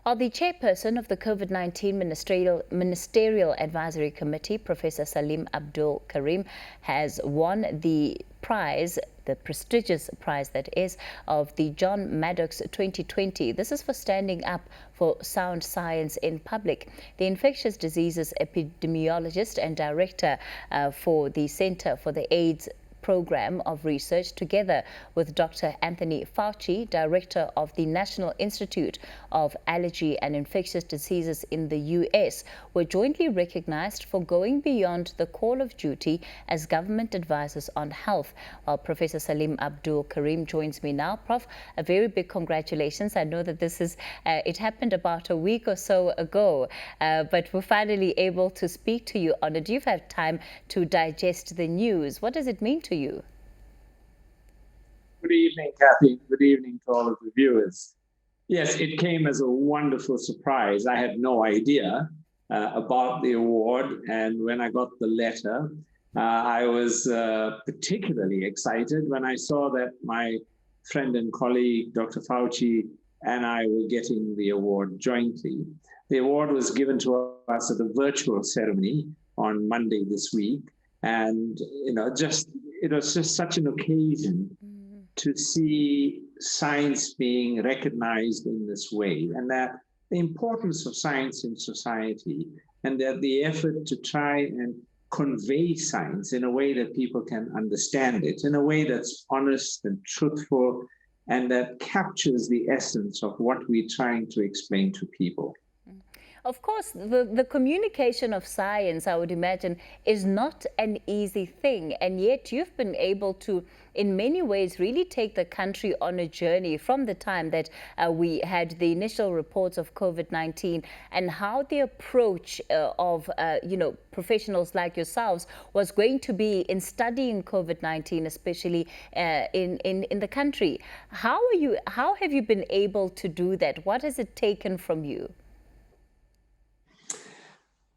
While the chairperson of the COVID-19 Ministerial Advisory Committee, Professor Salim Abdool Karim, has won the prize, the prestigious prize that is, of the John Maddox 2020. This is for standing up for sound science in public. The infectious diseases epidemiologist and director for the Center for the AIDS Program of Research, together with Dr Anthony Fauci, director of the National Institute of Allergy and Infectious Diseases in the US, were jointly recognized for going beyond the call of duty as government advisors on health. While Professor Salim Abdool Karim joins me now. Prof, a very big congratulations. I know that this is, it happened about a week or so ago, but we're finally able to speak to you on it. You've had time to digest the news. What does it mean to you? Good evening, Kathy. Good evening to all of the viewers. Yes, it came as a wonderful surprise. I had no idea about the award, and when I got the letter, I was particularly excited when I saw that my friend and colleague, Dr. Fauci, and I were getting the award jointly. The award was given to us at a virtual ceremony on Monday this week, and it was just such an occasion to see science being recognized in this way, and that the importance of science in society, and that the effort to try and convey science in a way that people can understand it, in a way that's honest and truthful, and that captures the essence of what we're trying to explain to people. Of course, the communication of science, I would imagine, is not an easy thing. And yet you've been able to, in many ways, really take the country on a journey from the time that we had the initial reports of COVID-19 and how the approach of, professionals like yourselves was going to be in studying COVID-19, especially in the country. How have you been able to do that? What has it taken from you?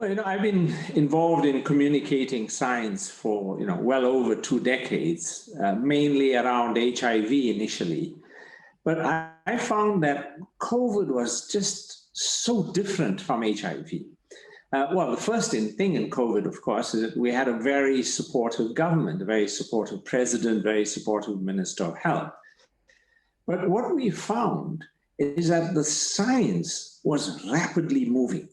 Well, I've been involved in communicating science for, well over 2 decades, mainly around HIV initially. But I found that COVID was just so different from HIV. Well, the first thing in COVID, of course, is that we had a very supportive government, a very supportive president, very supportive minister of health. But what we found is that the science was rapidly moving.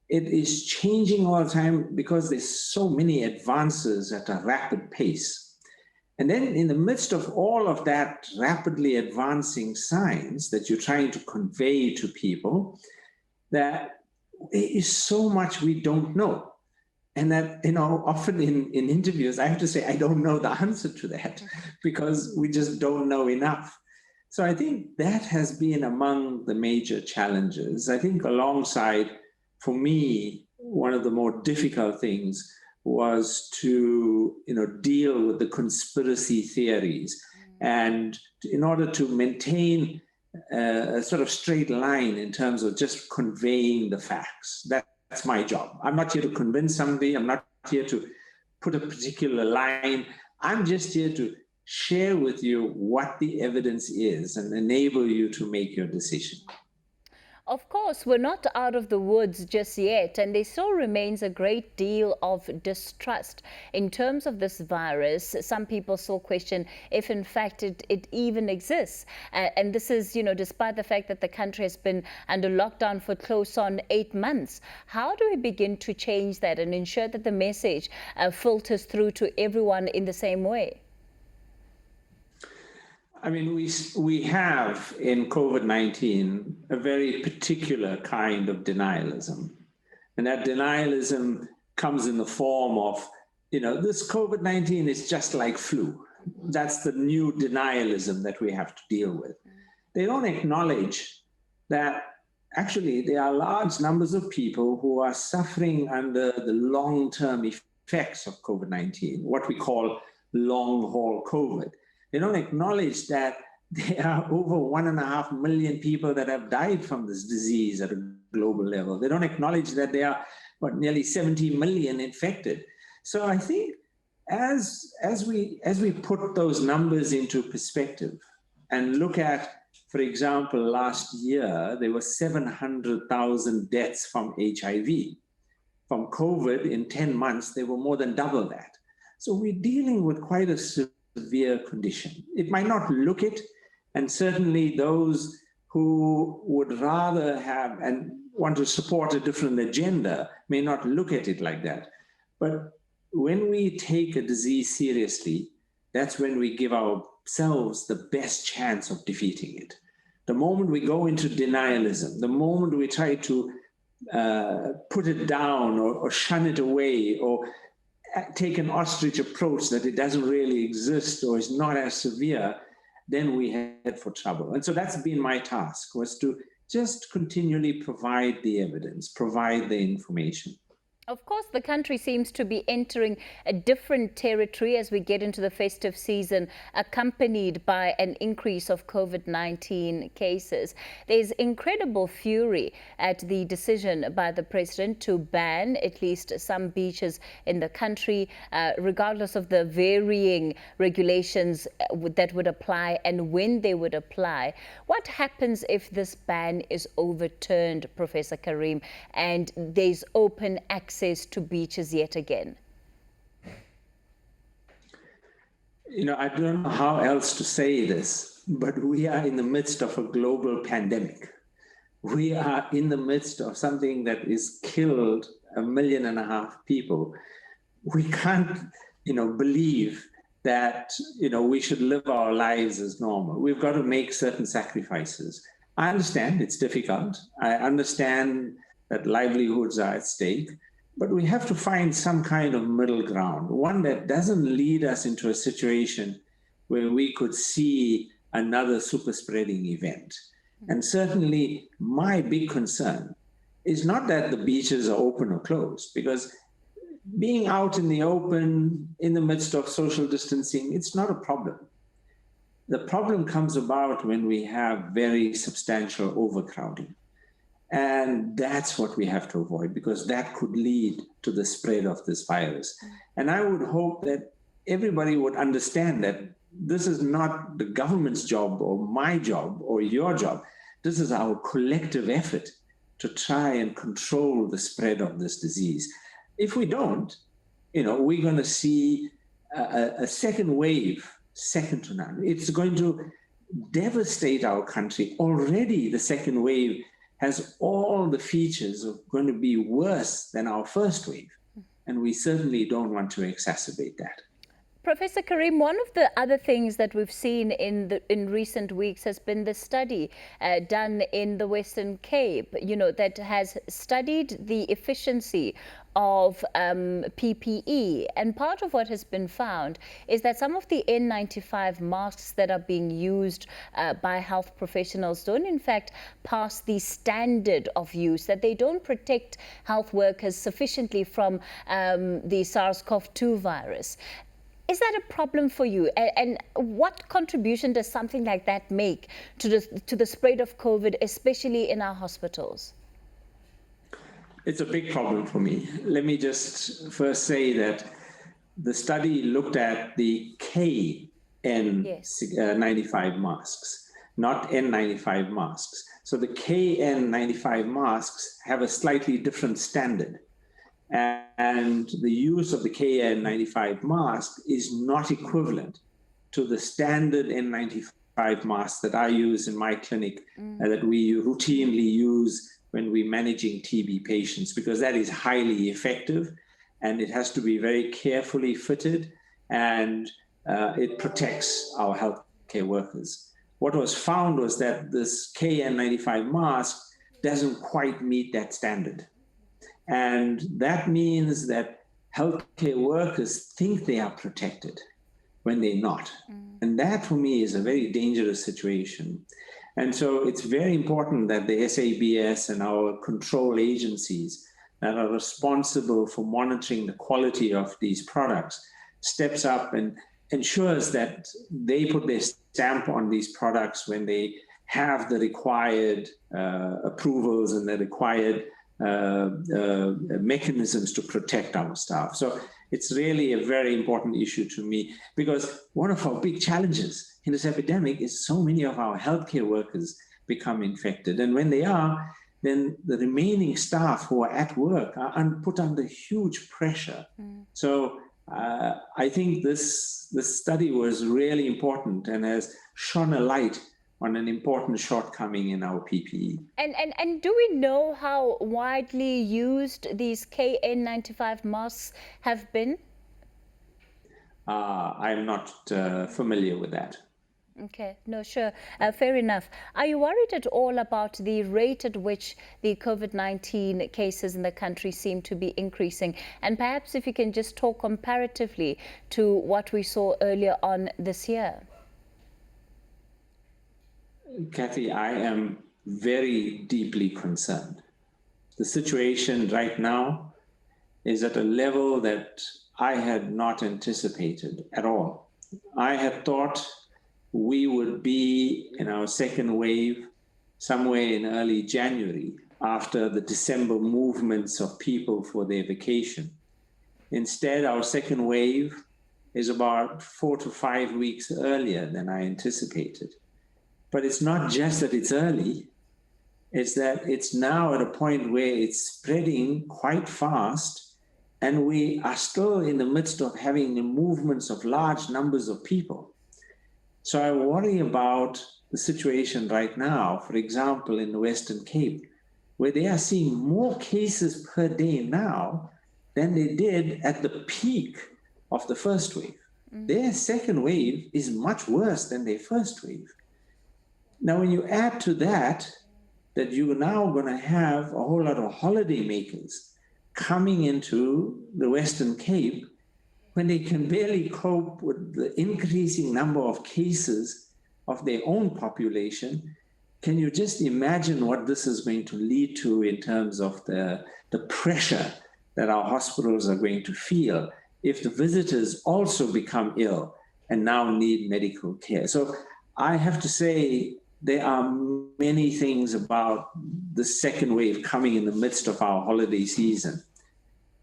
It is changing all the time because there's so many advances at a rapid pace. And then in the midst of all of that rapidly advancing science that you're trying to convey to people, that there is so much we don't know. And that, often in interviews, I have to say, I don't know the answer to that because we just don't know enough. So I think that has been among the major challenges. I think alongside, for me, one of the more difficult things was to, deal with the conspiracy theories, and in order to maintain a sort of straight line in terms of just conveying the facts. That's my job. I'm not here to convince somebody. I'm not here to put a particular line. I'm just here to share with you what the evidence is and enable you to make your decision. Of course, we're not out of the woods just yet, and there still remains a great deal of distrust in terms of this virus. Some people still question if, in fact, it even exists. And this is, despite the fact that the country has been under lockdown for close on 8 months. How do we begin to change that and ensure that the message filters through to everyone in the same way? I mean, we have in COVID-19 a very particular kind of denialism. And that denialism comes in the form of, this COVID-19 is just like flu. That's the new denialism that we have to deal with. They don't acknowledge that actually there are large numbers of people who are suffering under the long-term effects of COVID-19, what we call long-haul COVID. They don't acknowledge that there are over 1.5 million people that have died from this disease at a global level. They don't acknowledge that there are nearly 70 million infected. So I think as we put those numbers into perspective and look at For example, last year, there were 700,000 deaths from HIV. From COVID, in 10 months, there were more than double that. So we're dealing with quite a severe condition. It might not look it, and certainly those who would rather have and want to support a different agenda may not look at it like that. But when we take a disease seriously, that's when we give ourselves the best chance of defeating it. The moment we go into denialism, the moment we try to put it down or shun it away or take an ostrich approach that it doesn't really exist or is not as severe, then we head for trouble. And so that's been my task, was to just continually provide the evidence, provide the information. Of course, the country seems to be entering a different territory as we get into the festive season, accompanied by an increase of COVID-19 cases. There's incredible fury at the decision by the president to ban at least some beaches in the country, regardless of the varying regulations that would apply and when they would apply. What happens if this ban is overturned, Professor Karim, and there's open access to beaches yet again? You know, I don't know how else to say this, but we are in the midst of a global pandemic. We are in the midst of something that is killed 1.5 million people. We can't, believe that, we should live our lives as normal. We've got to make certain sacrifices. I understand it's difficult. I understand that livelihoods are at stake. But we have to find some kind of middle ground, one that doesn't lead us into a situation where we could see another super spreading event. And certainly my big concern is not that the beaches are open or closed, because being out in the open, in the midst of social distancing, it's not a problem. The problem comes about when we have very substantial overcrowding. And that's what we have to avoid, because that could lead to the spread of this virus. And I would hope that everybody would understand that this is not the government's job or my job or your job. This is our collective effort to try and control the spread of this disease. If we don't, we're going to see a second wave, second to none. It's going to devastate our country. Already the second wave has all the features of going to be worse than our first wave. And we certainly don't want to exacerbate that. Professor Karim, one of the other things that we've seen in recent weeks has been the study done in the Western Cape, that has studied the efficiency of PPE. And part of what has been found is that some of the N95 masks that are being used by health professionals don't in fact pass the standard of use, that they don't protect health workers sufficiently from the SARS-CoV-2 virus. Is that a problem for you? And what contribution does something like that make to the spread of COVID, especially in our hospitals? It's a big problem for me. Let me just first say that the study looked at the KN95 masks, not N95 masks. So the KN95 masks have a slightly different standard. And the use of the KN95 mask is not equivalent to the standard N95 mask that I use in my clinic, that we routinely use when we're managing TB patients, because that is highly effective and it has to be very carefully fitted, and it protects our healthcare workers. What was found was that this KN95 mask doesn't quite meet that standard. And that means that healthcare workers think they are protected when they're not. And that, for me, is a very dangerous situation. And so it's very important that the SABS and our control agencies that are responsible for monitoring the quality of these products steps up and ensures that they put their stamp on these products when they have the required approvals and the required mechanisms to protect our staff. So it's really a very important issue to me, because one of our big challenges in this epidemic is so many of our healthcare workers become infected. And when they are, then the remaining staff who are at work are put under huge pressure. So I think this study was really important and has shone a light on an important shortcoming in our PPE. And do we know how widely used these KN95 masks have been? I'm not familiar with that. Okay, no, sure. Fair enough. Are you worried at all about the rate at which the COVID-19 cases in the country seem to be increasing? And perhaps if you can just talk comparatively to what we saw earlier on this year. Kathy, I am very deeply concerned. The situation right now is at a level that I had not anticipated at all. I had thought we would be in our second wave somewhere in early January, after the December movements of people for their vacation. Instead, our second wave is about 4 to 5 weeks earlier than I anticipated. But it's not just that it's early, it's that it's now at a point where it's spreading quite fast, and we are still in the midst of having the movements of large numbers of people. So I worry about the situation right now, for example, in the Western Cape, where they are seeing more cases per day now than they did at the peak of the first wave. Their second wave is much worse than their first wave. Now, when you add to that you're now going to have a whole lot of holiday makers coming into the Western Cape when they can barely cope with the increasing number of cases of their own population, can you just imagine what this is going to lead to in terms of the pressure that our hospitals are going to feel if the visitors also become ill and now need medical care? So I have to say, there are many things about the second wave coming in the midst of our holiday season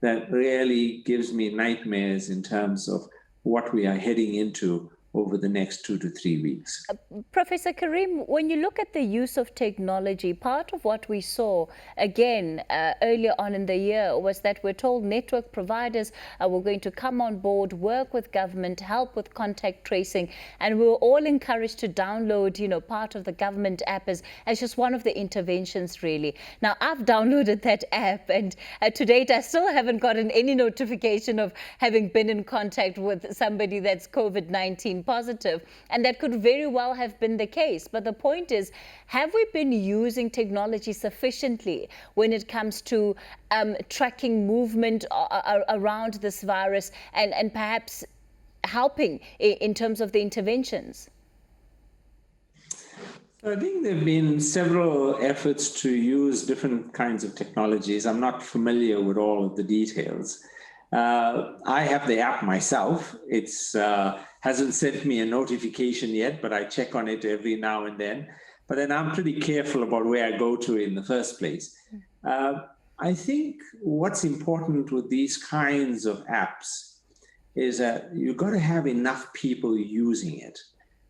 that really gives me nightmares in terms of what we are heading into over the next 2 to 3 weeks. Professor Karim, when you look at the use of technology, part of what we saw again earlier on in the year was that we're told network providers were going to come on board, work with government, help with contact tracing, and we were all encouraged to download, part of the government app as just one of the interventions, really. Now, I've downloaded that app, and to date, I still haven't gotten any notification of having been in contact with somebody that's COVID-19 positive, and that could very well have been the case. But the point is, have we been using technology sufficiently when it comes to tracking movement around this virus and perhaps helping in terms of the interventions? I think there have been several efforts to use different kinds of technologies. I'm not familiar with all of the details. I have the app myself. It's hasn't sent me a notification yet, but I check on it every now and then. But then I'm pretty careful about where I go to in the first place. I think what's important with these kinds of apps is that you've got to have enough people using it.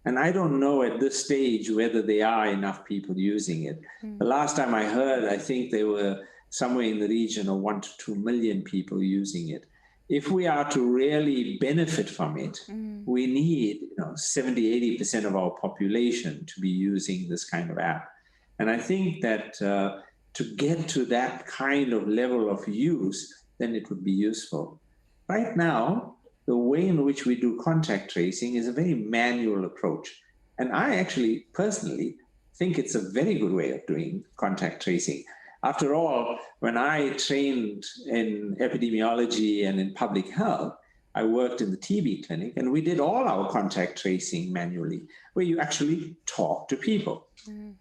And I don't know at this stage whether there are enough people using it. The last time I heard, I think there were somewhere in the region of 1 to 2 million people using it. If we are to really benefit from it, we need 70, 80% of our population to be using this kind of app. And I think that to get to that kind of level of use, then it would be useful. Right now, the way in which we do contact tracing is a very manual approach. And I actually personally think it's a very good way of doing contact tracing. After all, when I trained in epidemiology and in public health, I worked in the TB clinic, and we did all our contact tracing manually, where you actually talk to people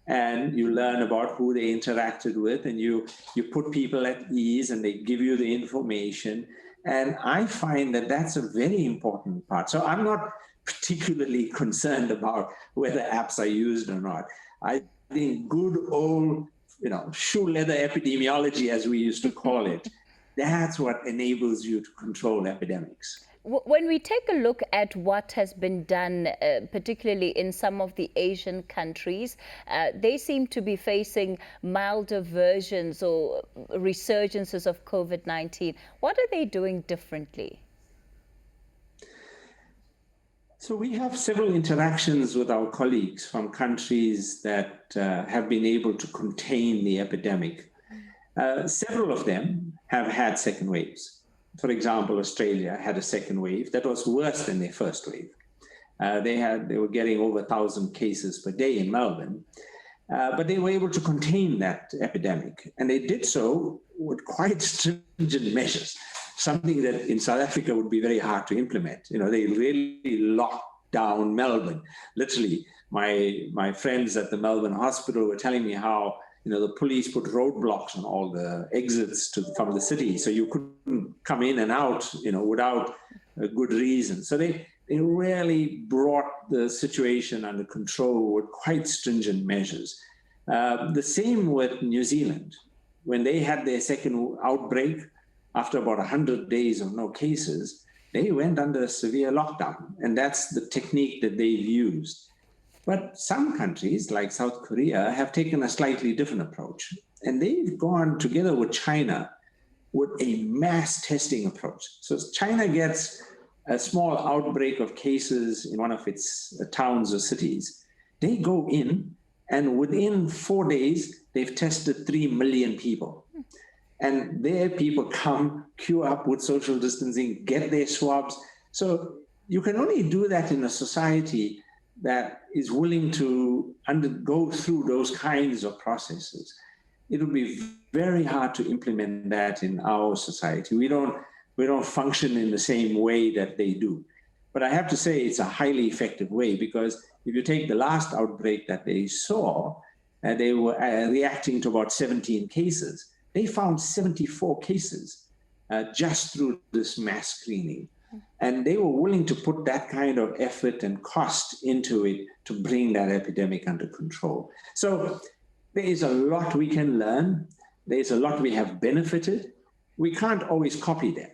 and you learn about who they interacted with, and you put people at ease and they give you the information. And I find that that's a very important part. So I'm not particularly concerned about whether apps are used or not. I think good old shoe leather epidemiology, as we used to call it. That's what enables you to control epidemics. When we take a look at what has been done, particularly in some of the Asian countries, they seem to be facing milder versions or resurgences of COVID-19. What are they doing differently? So we have several interactions with our colleagues from countries that have been able to contain the epidemic. Several of them have had second waves. For example, Australia had a second wave that was worse than their first wave. They were getting over 1,000 cases per day in Melbourne, but they were able to contain that epidemic. And they did so with quite stringent measures, something that in South Africa would be very hard to implement. They really locked down Melbourne. Literally, my friends at the Melbourne hospital were telling me how the police put roadblocks on all the exits from the city, so you couldn't come in and out, without a good reason. So they really brought the situation under control with quite stringent measures. The same with New Zealand. When they had their second outbreak, after about 100 days of no cases, they went under a severe lockdown, and that's the technique that they've used. But some countries, like South Korea, have taken a slightly different approach. And they've gone together with China with a mass testing approach. So China gets a small outbreak of cases in one of its towns or cities. They go in, and within 4 days, they've tested 3 million people. And their people come, queue up with social distancing, get their swabs. So you can only do that in a society that is willing to go through those kinds of processes. It would be very hard to implement that in our society. We don't function in the same way that they do. But I have to say it's a highly effective way, because if you take the last outbreak that they saw, they were reacting to about 17 cases. They found 74 cases just through this mass screening. And they were willing to put that kind of effort and cost into it to bring that epidemic under control. So there is a lot we can learn. There's a lot we have benefited. We can't always copy them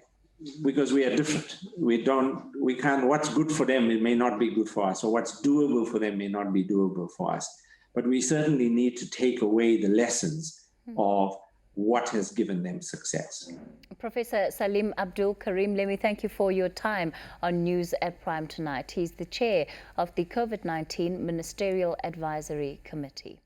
because we are different. We can't, what's good for them, it may not be good for us, or what's doable for them may not be doable for us. But we certainly need to take away the lessons of what has given them success. Professor Salim Abdool Karim, let me thank you for your time on News at Prime tonight. He's the chair of the COVID-19 Ministerial Advisory Committee.